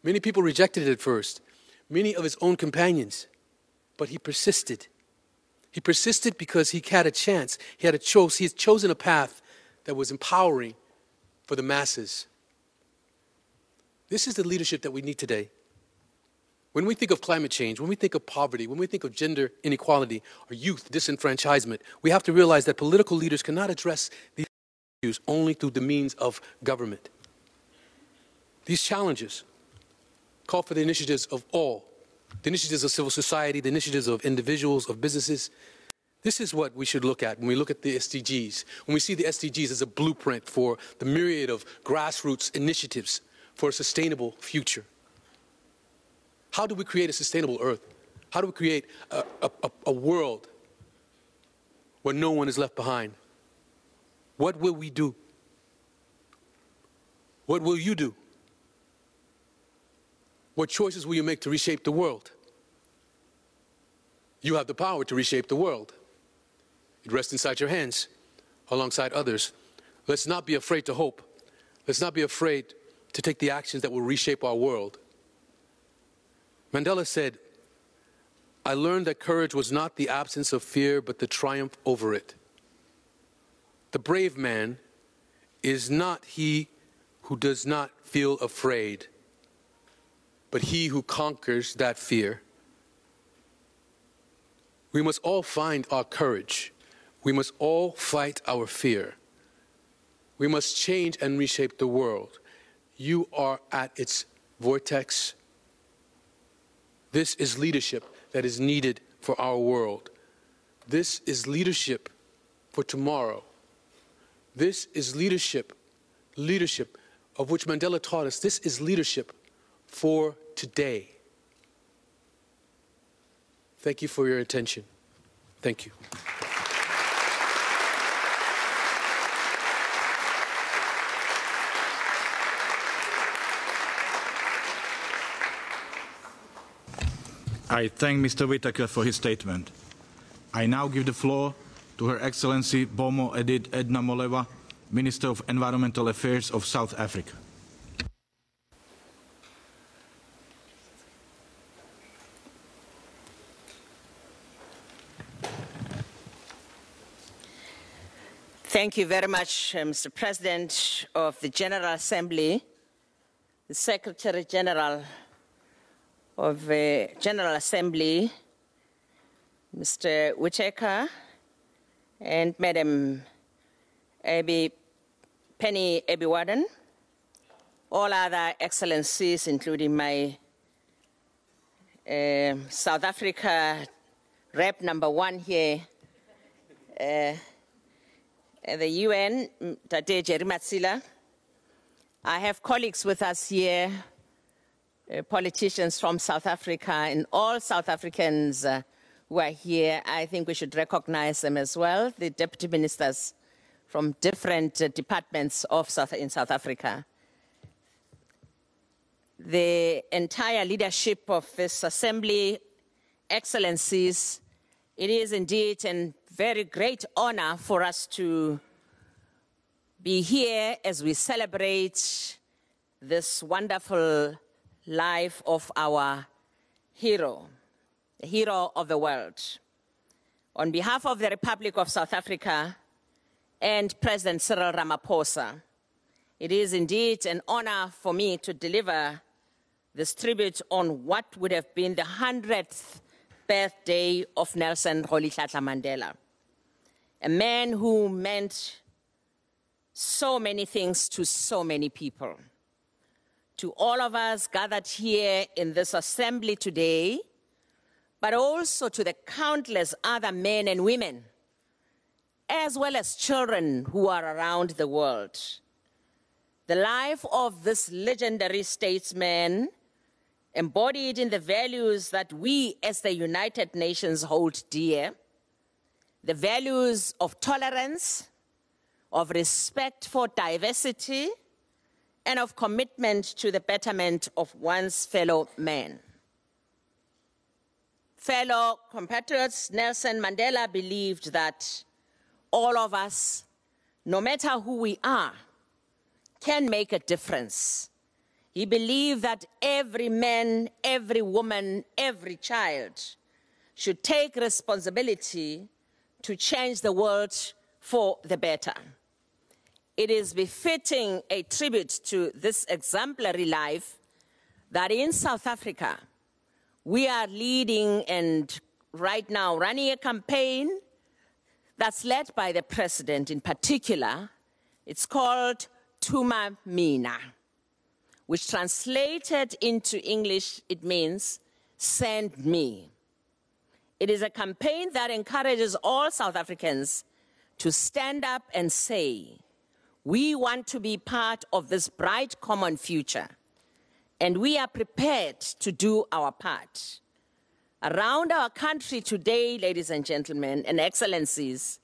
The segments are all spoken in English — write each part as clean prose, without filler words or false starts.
Many people rejected it at first, many of his own companions, but he persisted. He persisted because he had a chance. He had chosen a path that was empowering for the masses. This is the leadership that we need today. When we think of climate change, when we think of poverty, when we think of gender inequality or youth disenfranchisement, we have to realize that political leaders cannot address these issues only through the means of government. These challenges call for the initiatives of all, the initiatives of civil society, the initiatives of individuals, of businesses. This is what we should look at when we look at the SDGs. When we see the SDGs as a blueprint for the myriad of grassroots initiatives for a sustainable future. How do we create a sustainable earth? How do we create a world where no one is left behind? What will we do? What will you do? What choices will you make to reshape the world? You have the power to reshape the world. It rests inside your hands, alongside others. Let's not be afraid to hope. Let's not be afraid to take the actions that will reshape our world. Mandela said, "I learned that courage was not the absence of fear, but the triumph over it. The brave man is not he who does not feel afraid, but he who conquers that fear." We must all find our courage. We must all fight our fear. We must change and reshape the world. You are at its vortex. This is leadership that is needed for our world. This is leadership for tomorrow. This is leadership of which Mandela taught us. This is leadership for today. Thank you for your attention. Thank you. I thank Mr. Whitaker for his statement. I now give the floor to Her Excellency Bomo Edith Edna Molewa, Minister of Environmental Affairs of South Africa. Thank you very much, Mr. President of the General Assembly, the Secretary General of the General Assembly, Mr. Whitaker, and Madam Penny Abiwadan, all other excellencies, including my South Africa rep #1 here, at the UN, Tate Jerry Matsila. I have colleagues with us here, politicians from South Africa, and all South Africans who are here. I think we should recognize them as well, the deputy ministers from different departments in South Africa. The entire leadership of this assembly, excellencies, it is indeed a very great honor for us to be here as we celebrate this wonderful life of our hero, the hero of the world. On behalf of the Republic of South Africa and President Cyril Ramaphosa, it is indeed an honor for me to deliver this tribute on what would have been the 100th birthday of Nelson Rolihlahla Mandela, a man who meant so many things to so many people. To all of us gathered here in this assembly today, but also to the countless other men and women, as well as children who are around the world. The life of this legendary statesman embodied in the values that we as the United Nations hold dear, the values of tolerance, of respect for diversity, and of commitment to the betterment of one's fellow man. Fellow compatriots, Nelson Mandela believed that all of us, no matter who we are, can make a difference He believed that every man, every woman, every child should take responsibility to change the world for the better. It is befitting a tribute to this exemplary life that in South Africa, we are leading and right now running a campaign that's led by the president in particular. It's called Tuma Mina, which translated into English, it means send me. It is a campaign that encourages all South Africans to stand up and say, we want to be part of this bright common future, and we are prepared to do our part. Around our country today, ladies and gentlemen and excellencies,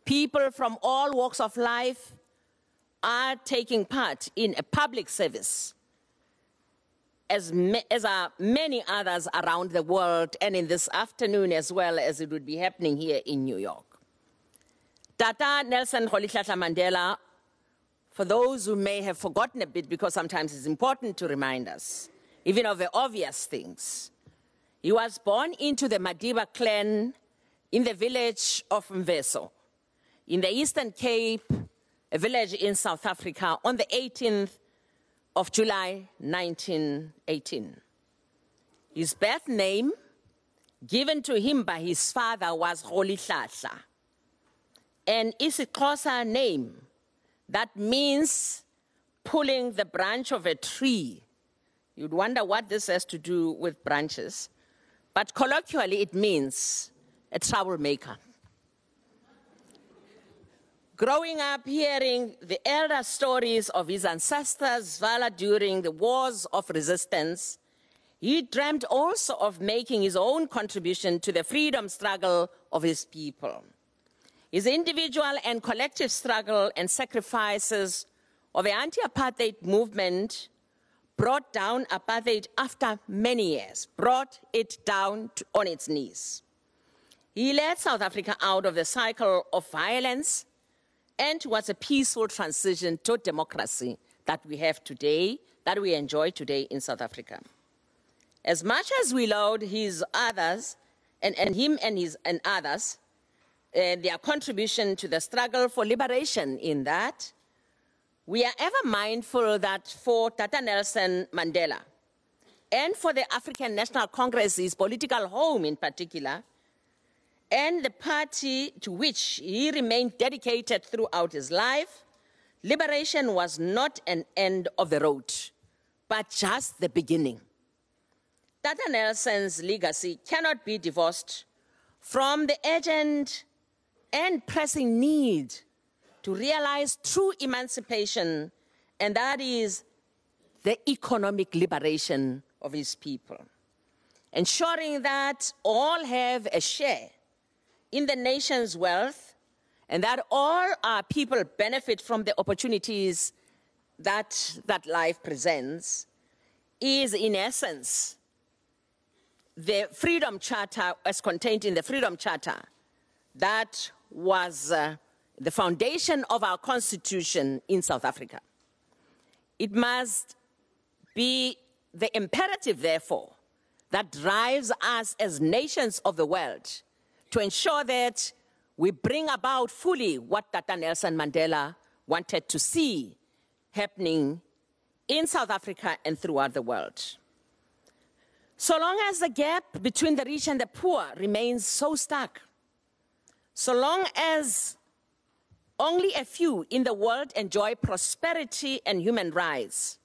people from all walks of life are taking part in a public service, as are many others around the world, and in this afternoon as well, as it would be happening here in New York. Tata Nelson Rolihlahla Mandela, for those who may have forgotten a bit, because sometimes it's important to remind us, even of the obvious things. He was born into the Madiba clan in the village of Mveso, in the Eastern Cape, a village in South Africa, on the 18th of July, 1918. His birth name, given to him by his father, was Rolihlahla, an isiXhosa name that means pulling the branch of a tree. You'd wonder what this has to do with branches, but colloquially it means a troublemaker. Growing up hearing the elder stories of his ancestors' valor during the wars of resistance, he dreamt also of making his own contribution to the freedom struggle of his people. His individual and collective struggle and sacrifices of the anti-apartheid movement brought down apartheid after many years, brought it down on its knees. He led South Africa out of the cycle of violence and towards a peaceful transition to democracy that we have today, that we enjoy today in South Africa. As much as we laud his others, and him and others, their contribution to the struggle for liberation in that, we are ever mindful that for Tata Nelson Mandela and for the African National Congress, his political home in particular, and the party to which he remained dedicated throughout his life, liberation was not an end of the road, but just the beginning. Tata Nelson's legacy cannot be divorced from the urgent and pressing need to realize true emancipation, and that is the economic liberation of his people. Ensuring that all have a share in the nation's wealth and that all our people benefit from the opportunities that life presents is, in essence, the Freedom Charter as contained in the Freedom Charter that was the foundation of our constitution in South Africa. It must be the imperative, therefore, that drives us as nations of the world to ensure that we bring about fully what Tata Nelson Mandela wanted to see happening in South Africa and throughout the world. So long as the gap between the rich and the poor remains so stark, so long as only a few in the world enjoy prosperity and human rights,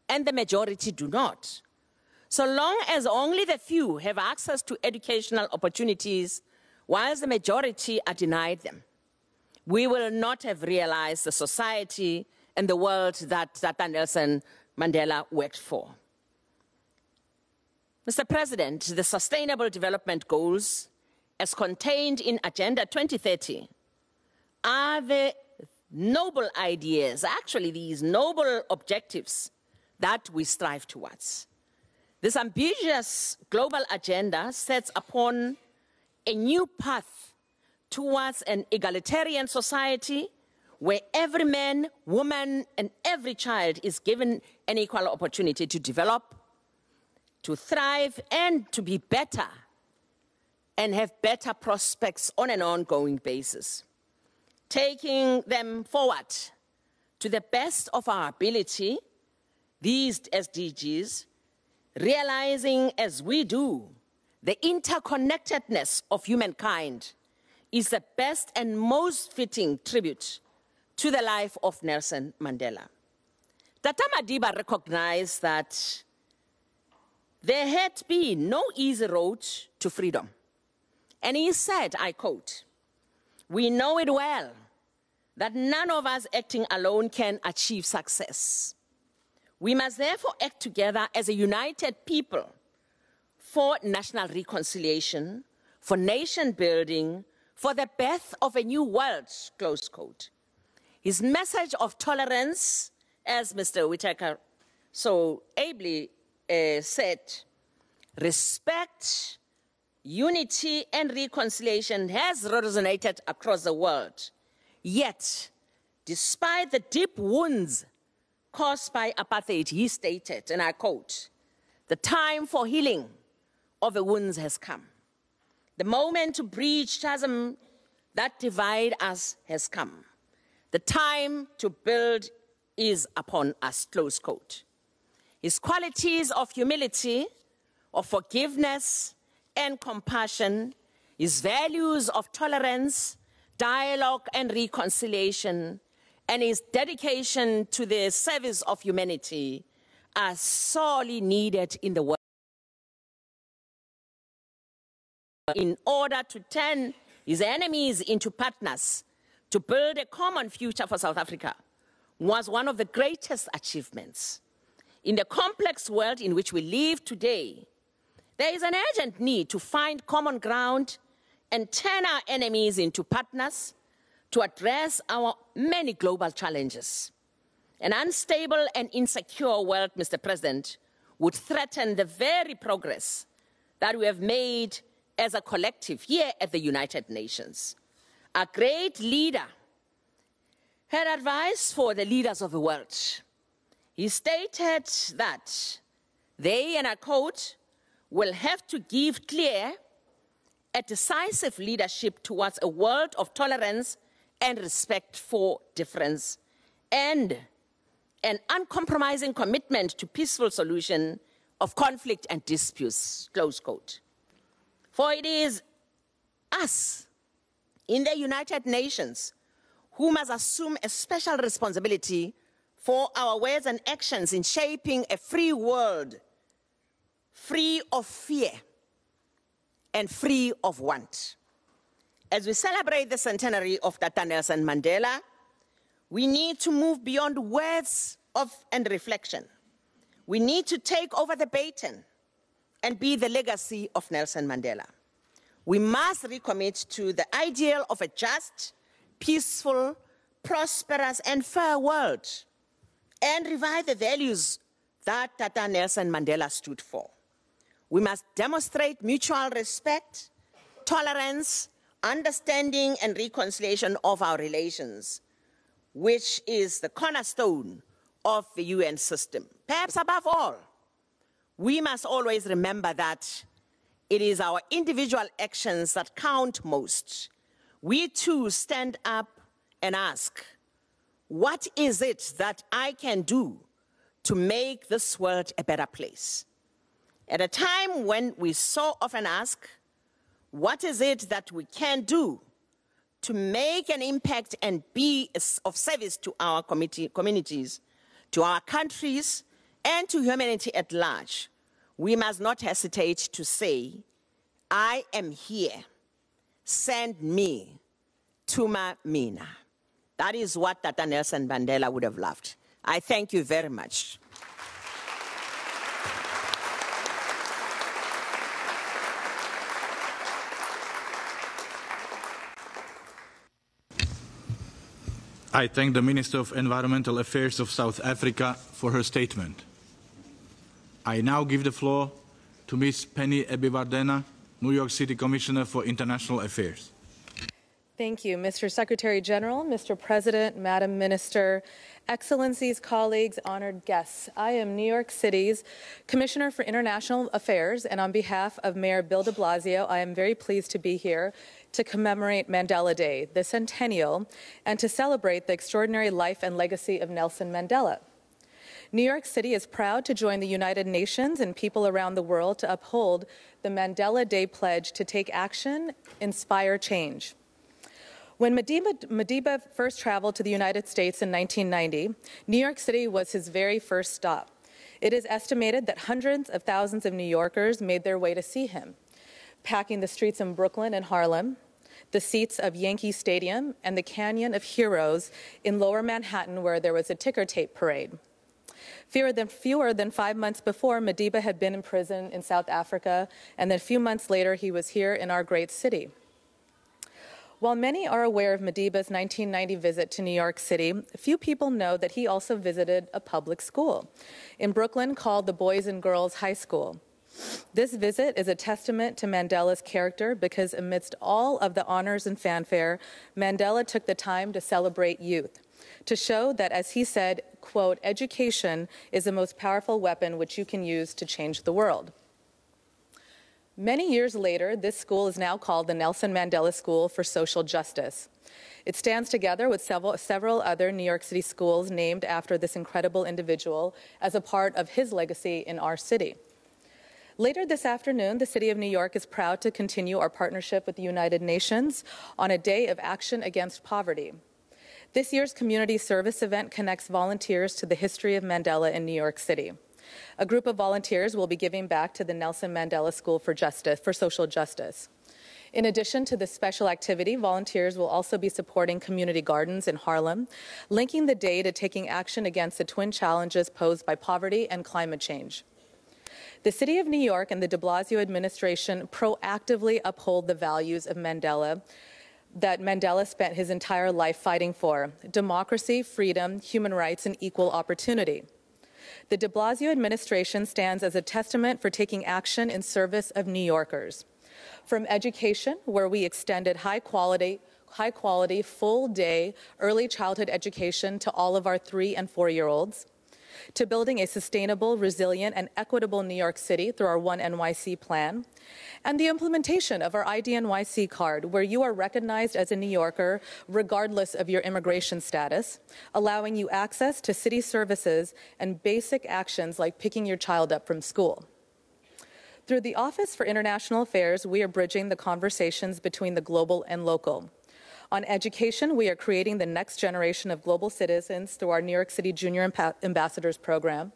and the majority do not, so long as only the few have access to educational opportunities, whilst the majority are denied them, we will not have realized the society and the world that Tata Nelson Mandela worked for. Mr. President, the Sustainable Development Goals, as contained in Agenda 2030, are the noble ideas, actually these noble objectives that we strive towards. This ambitious global agenda sets upon a new path towards an egalitarian society where every man, woman, and every child is given an equal opportunity to develop, to thrive, and to be better, and have better prospects on an ongoing basis. Taking them forward to the best of our ability, these SDGs, realizing as we do the interconnectedness of humankind, is the best and most fitting tribute to the life of Nelson Mandela. Tata Madiba recognized that there had been no easy road to freedom. And he said, I quote, "We know it well that none of us acting alone can achieve success. We must therefore act together as a united people for national reconciliation, for nation building, for the birth of a new world," close quote. His message of tolerance, as Mr. Whitaker so ably said, respect, unity, and reconciliation has resonated across the world. Yet, despite the deep wounds caused by apartheid, he stated, and I quote, "The time for healing of the wounds has come. The moment to breach chasm that divide us has come. The time to build is upon us," close quote. His qualities of humility, of forgiveness and compassion, his values of tolerance, dialogue and reconciliation, and his dedication to the service of humanity are sorely needed in the world in order to turn his enemies into partners to build a common future for South Africa was one of the greatest achievements. In the complex world in which we live today, there is an urgent need to find common ground and turn our enemies into partners to address our many global challenges. An unstable and insecure world, Mr. President, would threaten the very progress that we have made as a collective here at the United Nations. A great leader had advice for the leaders of the world. He stated that they, and I quote, "will have to give clear and decisive leadership towards a world of tolerance and respect for difference, and an uncompromising commitment to peaceful solution of conflict and disputes," close quote. For it is us in the United Nations who must assume a special responsibility for our words and actions in shaping a free world, free of fear and free of want. As we celebrate the centenary of Tata Nelson Mandela, we need to move beyond words and reflection. We need to take over the baton and be the legacy of Nelson Mandela. We must recommit to the ideal of a just, peaceful, prosperous, and fair world, and revive the values that Tata Nelson Mandela stood for. We must demonstrate mutual respect, tolerance, understanding, and reconciliation of our relations, which is the cornerstone of the UN system. Perhaps above all, we must always remember that it is our individual actions that count most. We too stand up and ask, what is it that I can do to make this world a better place? At a time when we so often ask, what is it that we can do to make an impact and be of service to our communities, to our countries, and to humanity at large, we must not hesitate to say, I am here, send me, Tuma Mina. That is what Tata Nelson Mandela would have loved. I thank you very much. I thank the Minister of Environmental Affairs of South Africa for her statement. I now give the floor to Ms. Penny Ebivardena, New York City Commissioner for International Affairs. Thank you, Mr. Secretary General, Mr. President, Madam Minister, Excellencies, colleagues, honored guests. I am New York City's Commissioner for International Affairs, and on behalf of Mayor Bill de Blasio, I am very pleased to be here to commemorate Mandela Day, the centennial, and to celebrate the extraordinary life and legacy of Nelson Mandela. New York City is proud to join the United Nations and people around the world to uphold the Mandela Day pledge to take action, inspire change. When Madiba first traveled to the United States in 1990, New York City was his very first stop. It is estimated that hundreds of thousands of New Yorkers made their way to see him, packing the streets in Brooklyn and Harlem, the seats of Yankee Stadium, and the Canyon of Heroes in Lower Manhattan, where there was a ticker tape parade. Fewer than 5 months before, Madiba had been in prison in South Africa, and then a few months later, he was here in our great city. While many are aware of Madiba's 1990 visit to New York City, few people know that he also visited a public school in Brooklyn called the Boys and Girls High School. This visit is a testament to Mandela's character because amidst all of the honors and fanfare, Mandela took the time to celebrate youth, to show that, as he said, quote, education is the most powerful weapon which you can use to change the world. Many years later, this school is now called the Nelson Mandela School for Social Justice. It stands together with several other New York City schools named after this incredible individual as a part of his legacy in our city. Later this afternoon, the City of New York is proud to continue our partnership with the United Nations on a day of action against poverty. This year's community service event connects volunteers to the history of Mandela in New York City. A group of volunteers will be giving back to the Nelson Mandela School for Social Justice. In addition to this special activity, volunteers will also be supporting community gardens in Harlem, linking the day to taking action against the twin challenges posed by poverty and climate change. The City of New York and the de Blasio administration proactively uphold the values of Mandela that Mandela spent his entire life fighting for: democracy, freedom, human rights, and equal opportunity. The de Blasio administration stands as a testament for taking action in service of New Yorkers. From education, where we extended high quality, full-day early childhood education to all of our 3- and 4-year-olds, to building a sustainable, resilient, and equitable New York City through our One NYC plan, and the implementation of our ID-NYC card, where you are recognized as a New Yorker regardless of your immigration status, allowing you access to city services and basic actions like picking your child up from school. Through the Office for International Affairs, we are bridging the conversations between the global and local. On education, we are creating the next generation of global citizens through our New York City Junior Ambassadors program,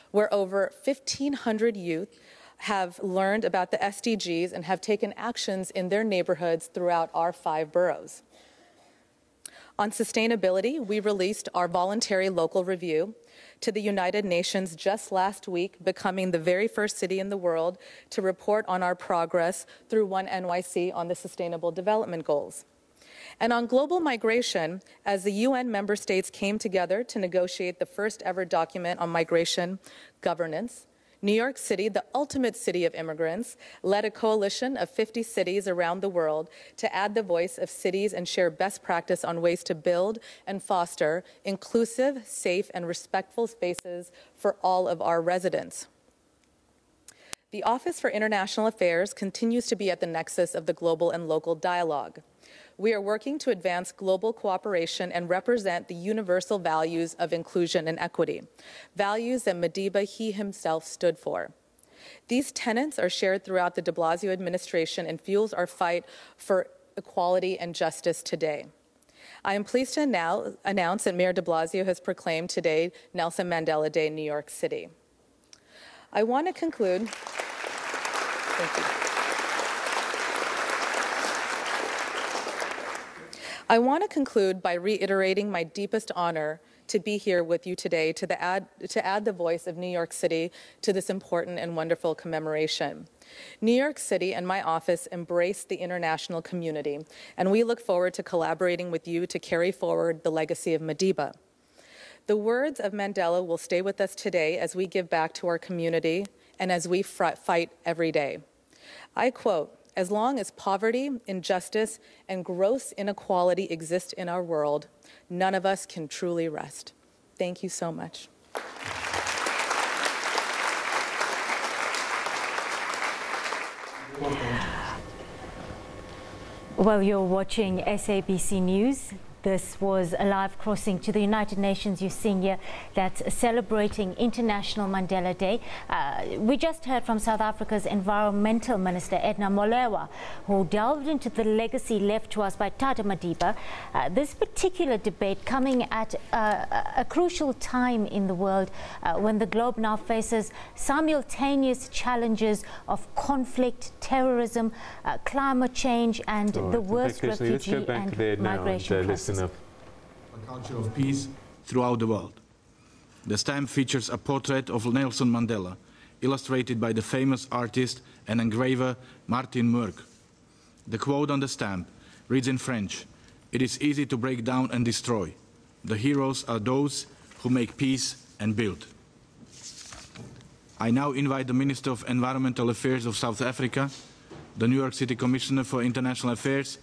where over 1,500 youth have learned about the SDGs and have taken actions in their neighborhoods throughout our 5 boroughs. On sustainability, we released our voluntary local review to the United Nations just last week, becoming the very first city in the world to report on our progress through One NYC on the Sustainable Development Goals. And on global migration, as the UN member states came together to negotiate the first ever document on migration governance, New York City, the ultimate city of immigrants, led a coalition of 50 cities around the world to add the voice of cities and share best practice on ways to build and foster inclusive, safe, and respectful spaces for all of our residents. The Office for International Affairs continues to be at the nexus of the global and local dialogue. We are working to advance global cooperation and represent the universal values of inclusion and equity, values that Madiba he himself stood for. These tenets are shared throughout the de Blasio administration and fuels our fight for equality and justice today. I am pleased to announce that Mayor de Blasio has proclaimed today Nelson Mandela Day in New York City. I want to conclude. Thank you. I want to conclude by reiterating my deepest honor to be here with you today to add the voice of New York City to this important and wonderful commemoration. New York City and my office embrace the international community, and we look forward to collaborating with you to carry forward the legacy of Madiba. The words of Mandela will stay with us today as we give back to our community and as we fight every day. I quote, As long as poverty, injustice, and gross inequality exist in our world, none of us can truly rest. Thank you so much. Well, you're watching SABC News. This was a live crossing to the United Nations you're seeing here that's celebrating International Mandela Day. We just heard from South Africa's Environmental Minister, Edna Molewa, who delved into the legacy left to us by Tata Madiba. This particular debate coming at a crucial time in the world when the globe now faces simultaneous challenges of conflict, terrorism, climate change, and the worst refugee and migration crisis. A culture of peace throughout the world. The stamp features a portrait of Nelson Mandela, illustrated by the famous artist and engraver Martin Murk. The quote on the stamp reads in French, "It is easy to break down and destroy. The heroes are those who make peace and build." I now invite the Minister of Environmental Affairs of South Africa, the New York City Commissioner for International Affairs,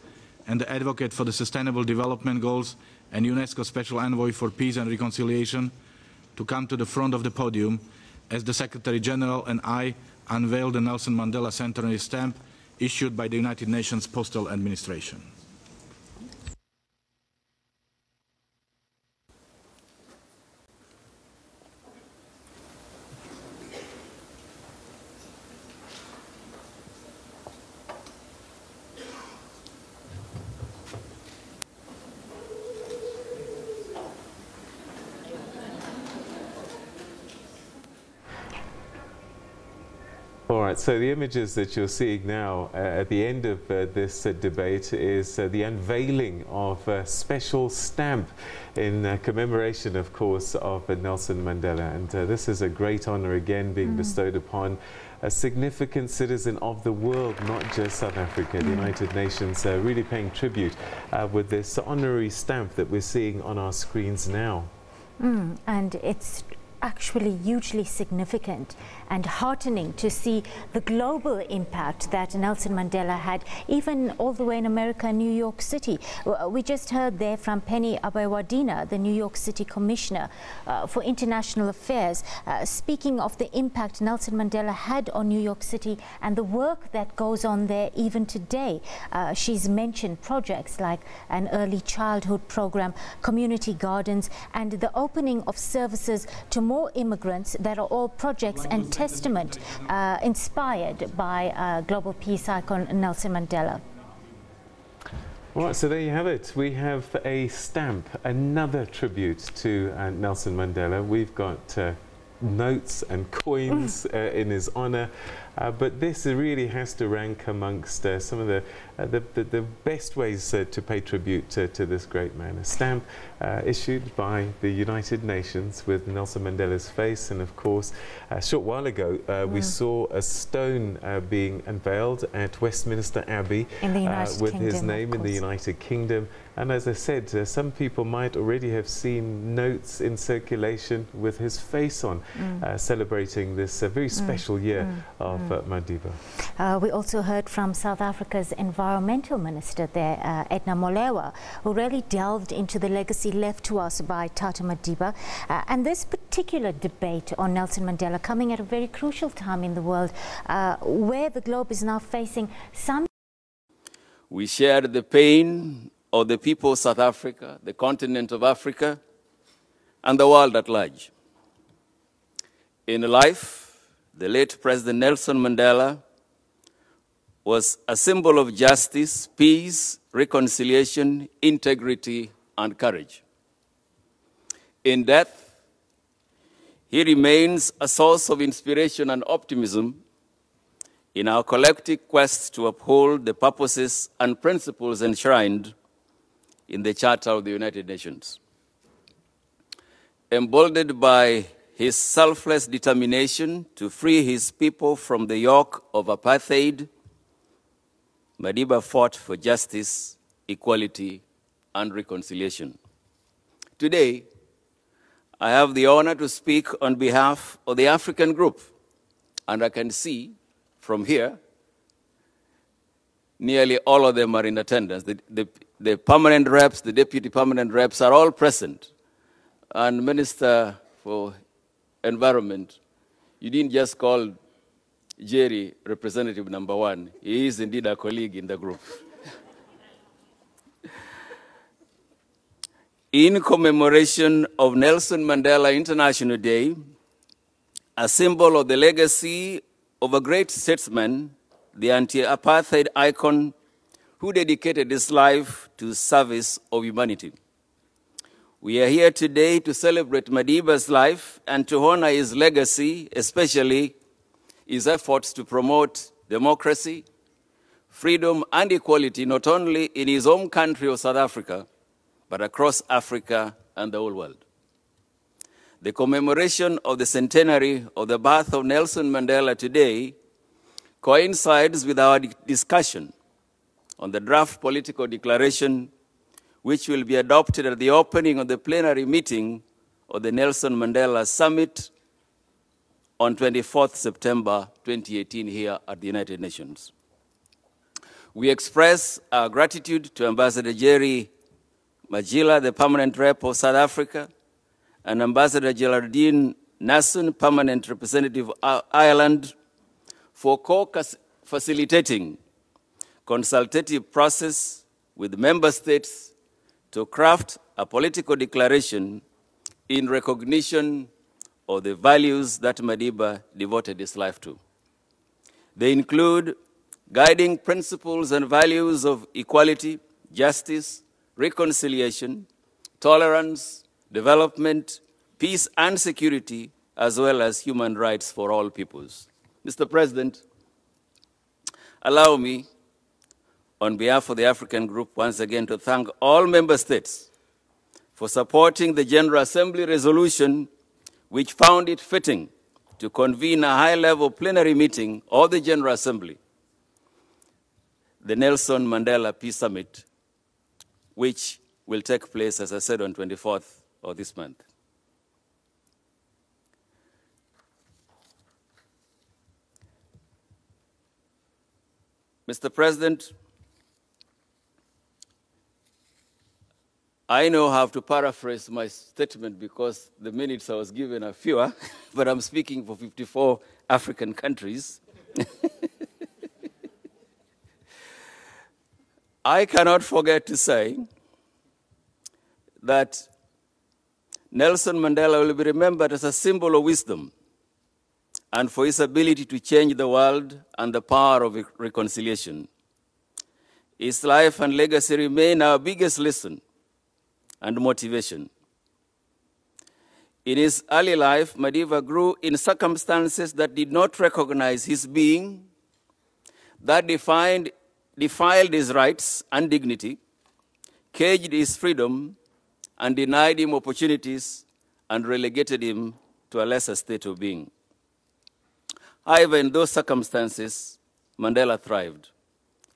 and the Advocate for the Sustainable Development Goals and UNESCO Special Envoy for Peace and Reconciliation to come to the front of the podium as the Secretary General and I unveil the Nelson Mandela Centenary stamp issued by the United Nations Postal Administration. All right, so the images that you're seeing now at the end of this debate is the unveiling of a special stamp in commemoration, of course, of Nelson Mandela. And this is a great honor again being bestowed upon a significant citizen of the world, not just South Africa. The United Nations really paying tribute with this honorary stamp that we're seeing on our screens now. And it's actually hugely significant and heartening to see the global impact that Nelson Mandela had, even all the way in America, New York City. We just heard there from Penny Abewadina, the New York City Commissioner for International Affairs, speaking of the impact Nelson Mandela had on New York City and the work that goes on there even today. She's mentioned projects like an early childhood program, community gardens, and the opening of services to more immigrants that are all projects and testament inspired by global peace icon Nelson Mandela. All right, so there you have it. We have a stamp, another tribute to Nelson Mandela. We've got notes and coins in his honor. But this really has to rank amongst some of the best ways to pay tribute to this great man. A stamp issued by the United Nations with Nelson Mandela's face, and of course, a short while ago we saw a stone being unveiled at Westminster Abbey in the United with Kingdom, his name in the United Kingdom. And as I said, some people might already have seen notes in circulation with his face on, celebrating this very special year of Madiba. We also heard from South Africa's Environmental Minister there, Edna Molewa, who really delved into the legacy left to us by Tata Madiba. And this particular debate on Nelson Mandela coming at a very crucial time in the world, where the globe is now facing some... We shared the pain of the people of South Africa, the continent of Africa, and the world at large. In life, the late President Nelson Mandela was a symbol of justice, peace, reconciliation, integrity, and courage. In death, he remains a source of inspiration and optimism in our collective quest to uphold the purposes and principles enshrined in the Charter of the United Nations. Emboldened by his selfless determination to free his people from the yoke of apartheid, Madiba fought for justice, equality, and reconciliation. Today, I have the honor to speak on behalf of the African group, and I can see from here nearly all of them are in attendance. The permanent reps, the deputy permanent reps are all present. And Minister for Environment, you didn't just call Jerry representative number 1. He is indeed a colleague in the group. In commemoration of Nelson Mandela International Day, a symbol of the legacy of a great statesman, the anti-apartheid icon who dedicated his life to service of humanity. We are here today to celebrate Madiba's life and to honor his legacy, especially his efforts to promote democracy, freedom, and equality, not only in his home country of South Africa, but across Africa and the whole world. The commemoration of the centenary of the birth of Nelson Mandela today coincides with our discussion on the draft political declaration which will be adopted at the opening of the plenary meeting of the Nelson Mandela Summit on 24th September 2018 here at the United Nations. We express our gratitude to Ambassador Jerry Magila, the permanent rep of South Africa, and Ambassador Geraldine Nasson, permanent representative of Ireland, for co-facilitating consultative process with member states to craft a political declaration in recognition of the values that Madiba devoted his life to. They include guiding principles and values of equality, justice, reconciliation, tolerance, development, peace and security, as well as human rights for all peoples. Mr. President, allow me, on behalf of the African Group, once again to thank all member states for supporting the General Assembly resolution which found it fitting to convene a high-level plenary meeting of the General Assembly, the Nelson Mandela Peace Summit, which will take place, as I said, on 24th of this month. Mr. President, I now have to paraphrase my statement because the minutes I was given are fewer, but I'm speaking for 54 African countries. I cannot forget to say that Nelson Mandela will be remembered as a symbol of wisdom and for his ability to change the world and the power of reconciliation. His life and legacy remain our biggest lesson and motivation. In his early life, Madiba grew in circumstances that did not recognize his being, that defiled his rights and dignity, caged his freedom, and denied him opportunities and relegated him to a lesser state of being. However, in those circumstances, Mandela thrived.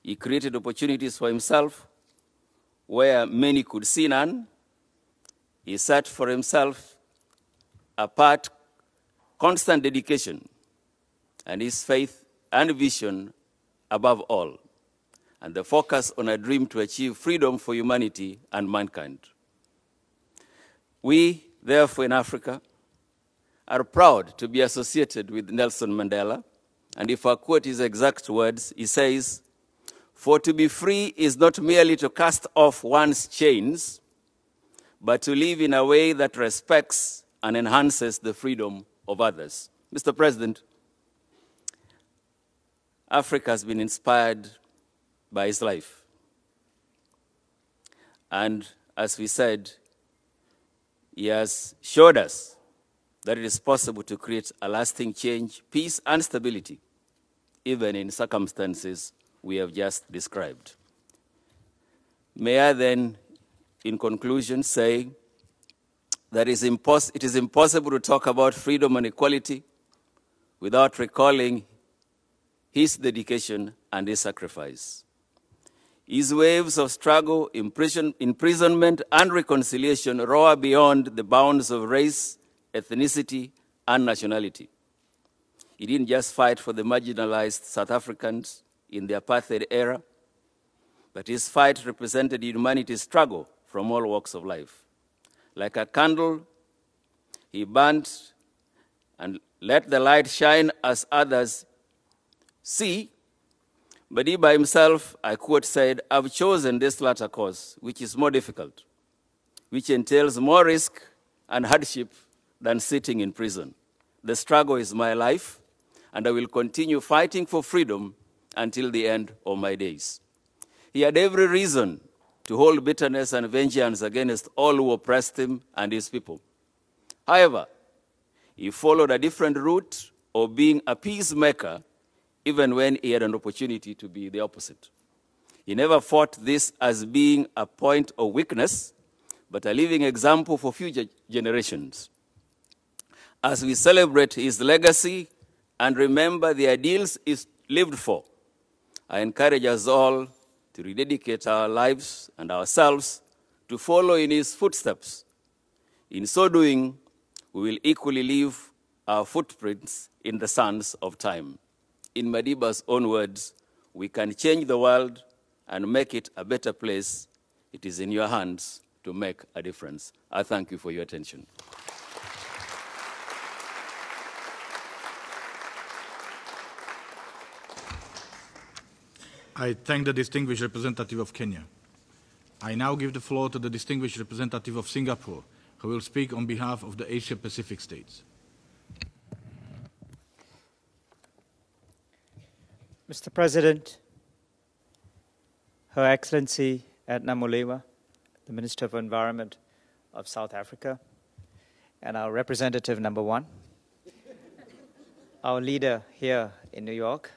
He created opportunities for himself where many could see none. He set for himself apart constant dedication and his faith and vision above all, and the focus on a dream to achieve freedom for humanity and mankind. We, therefore, in Africa, are proud to be associated with Nelson Mandela, and if I quote his exact words, he says, "For to be free is not merely to cast off one's chains, but to live in a way that respects and enhances the freedom of others." Mr. President, Africa has been inspired by his life. And as we said, he has showed us that it is possible to create a lasting change, peace, and stability, even in circumstances we have just described. May I then, in conclusion, say that it is impossible to talk about freedom and equality without recalling his dedication and his sacrifice. His waves of struggle, imprisonment, and reconciliation roar beyond the bounds of race, ethnicity, and nationality. He didn't just fight for the marginalized South Africans in the apartheid era. but his fight represented humanity's struggle from all walks of life. Like a candle, he burnt and let the light shine as others see. But he by himself, I quote, said, "I've chosen this latter course, which is more difficult, which entails more risk and hardship than sitting in prison. The struggle is my life, and I will continue fighting for freedom until the end of my days." He had every reason to hold bitterness and vengeance against all who oppressed him and his people. However, he followed a different route of being a peacemaker, even when he had an opportunity to be the opposite. He never fought this as being a point of weakness, but a living example for future generations. As we celebrate his legacy and remember the ideals he lived for, I encourage us all to rededicate our lives and ourselves to follow in his footsteps. In so doing, we will equally leave our footprints in the sands of time. In Madiba's own words, we can change the world and make it a better place. It is in your hands to make a difference. I thank you for your attention. I thank the distinguished representative of Kenya. I now give the floor to the distinguished representative of Singapore, who will speak on behalf of the Asia-Pacific states. Mr. President, Her Excellency Edna Molewa, the Minister of Environment of South Africa, and our representative number one, our leader here in New York,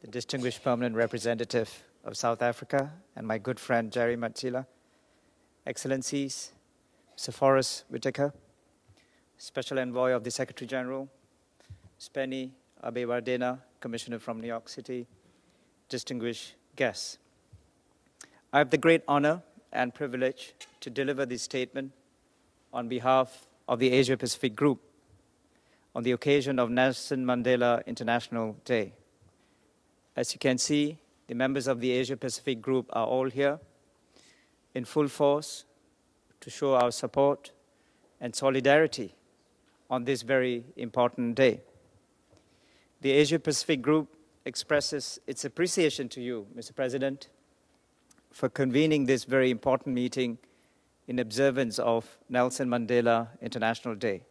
the distinguished permanent representative of South Africa, and my good friend Jerry Matsila, Excellencies, Sir Forrest Whitaker, Special Envoy of the Secretary General, Spenny Abewardena, Commissioner from New York City, distinguished guests. I have the great honor and privilege to deliver this statement on behalf of the Asia-Pacific Group on the occasion of Nelson Mandela International Day. As you can see, the members of the Asia-Pacific Group are all here in full force to show our support and solidarity on this very important day. The Asia-Pacific Group expresses its appreciation to you, Mr. President, for convening this very important meeting in observance of Nelson Mandela International Day.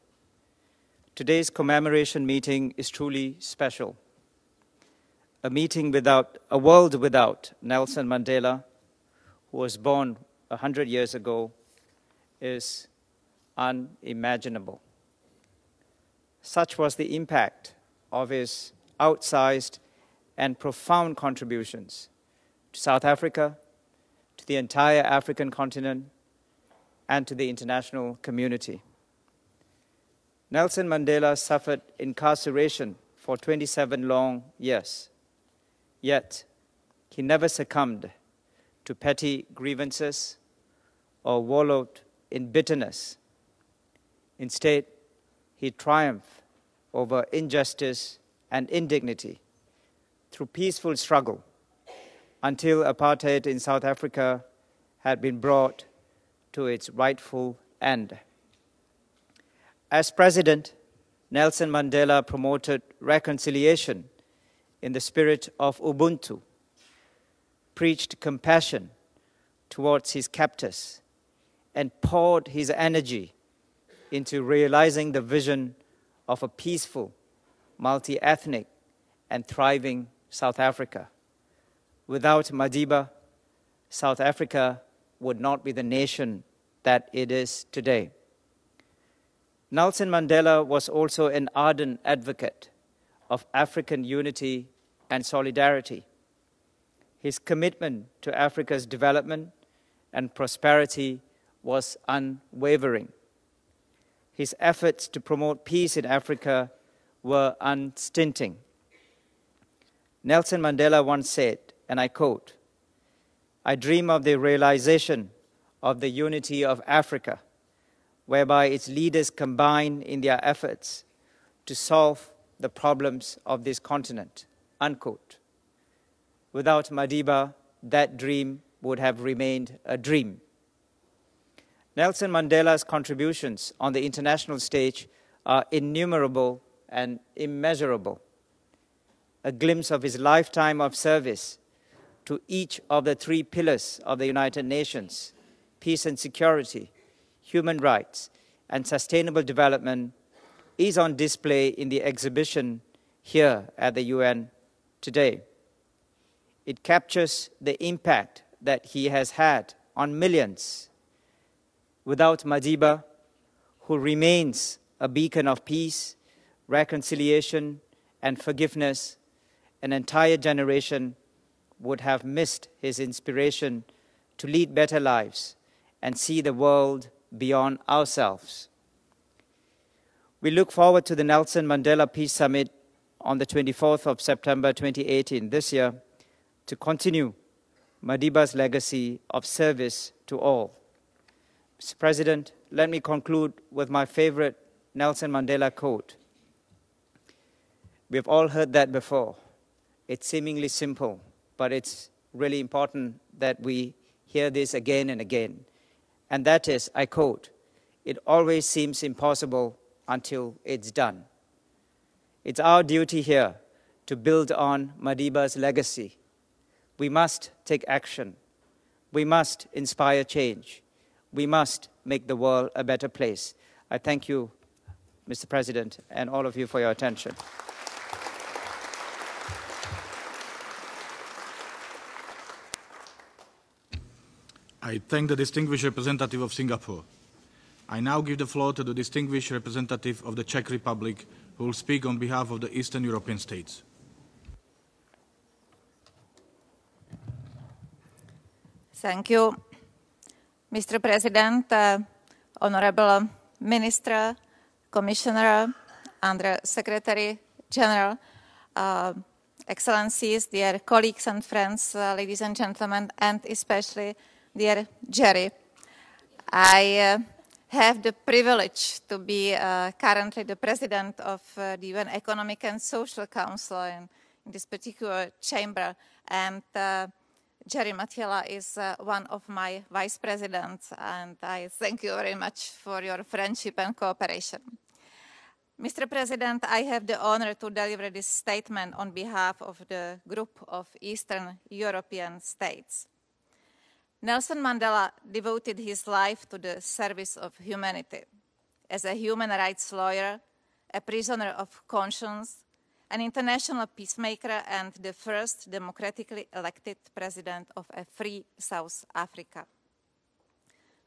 Today's commemoration meeting is truly special. A world without Nelson Mandela, who was born 100 years ago, is unimaginable. Such was the impact of his outsized and profound contributions to South Africa, to the entire African continent, and to the international community. Nelson Mandela suffered incarceration for 27 long years. Yet, he never succumbed to petty grievances or wallowed in bitterness. Instead, he triumphed over injustice and indignity through peaceful struggle until apartheid in South Africa had been brought to its rightful end. As president, Nelson Mandela promoted reconciliation in the spirit of Ubuntu, preached compassion towards his captors, and poured his energy into realizing the vision of a peaceful, multi-ethnic, and thriving South Africa. Without Madiba, South Africa would not be the nation that it is today. Nelson Mandela was also an ardent advocate of African unity and solidarity. His commitment to Africa's development and prosperity was unwavering. His efforts to promote peace in Africa were unstinting. Nelson Mandela once said, and I quote, "I dream of the realization of the unity of Africa, whereby its leaders combine in their efforts to solve the problems of this continent," unquote. Without Madiba, that dream would have remained a dream. Nelson Mandela's contributions on the international stage are innumerable and immeasurable. A glimpse of his lifetime of service to each of the 3 pillars of the United Nations, peace and security, human rights, and sustainable development, is on display in the exhibition here at the UN today. It captures the impact that he has had on millions. Without Madiba, who remains a beacon of peace, reconciliation, and forgiveness, an entire generation would have missed his inspiration to lead better lives and see the world beyond ourselves. We look forward to the Nelson Mandela Peace Summit on the 24th of September 2018 this year to continue Madiba's legacy of service to all. Mr. President, let me conclude with my favorite Nelson Mandela quote. We've all heard that before. It's seemingly simple, but it's really important that we hear this again and again. And that is, I quote, "It always seems impossible until it's done." It's our duty here to build on Madiba's legacy. We must take action. We must inspire change. We must make the world a better place. I thank you, Mr. President, and all of you for your attention. I thank the distinguished representative of Singapore. I now give the floor to the distinguished representative of the Czech Republic, who will speak on behalf of the Eastern European states. Thank you, Mr. President, Honorable Minister, Commissioner, Under Secretary General, Excellencies, dear colleagues and friends, ladies and gentlemen, and especially dear Jerry. I have the privilege to be currently the President of the UN Economic and Social Council in this particular chamber, and Jerry Mathiela is one of my vice presidents, and I thank you very much for your friendship and cooperation. Mr. President, I have the honor to deliver this statement on behalf of the group of Eastern European states. Nelson Mandela devoted his life to the service of humanity. As a human rights lawyer, a prisoner of conscience, an international peacemaker, and the first democratically elected president of a free South Africa.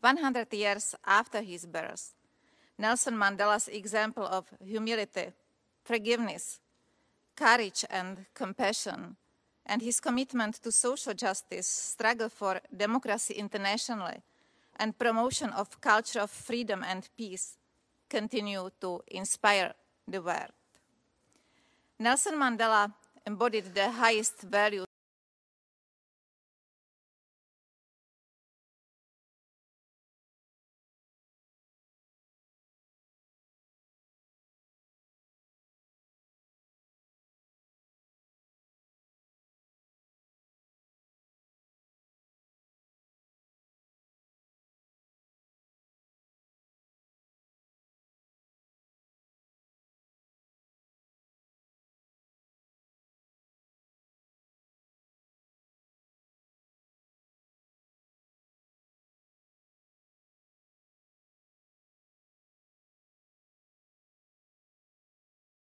100 years after his birth, Nelson Mandela's example of humility, forgiveness, courage, and compassion, and his commitment to social justice, struggle for democracy internationally, and promotion of culture of freedom and peace continue to inspire the world. Nelson Mandela embodied the highest values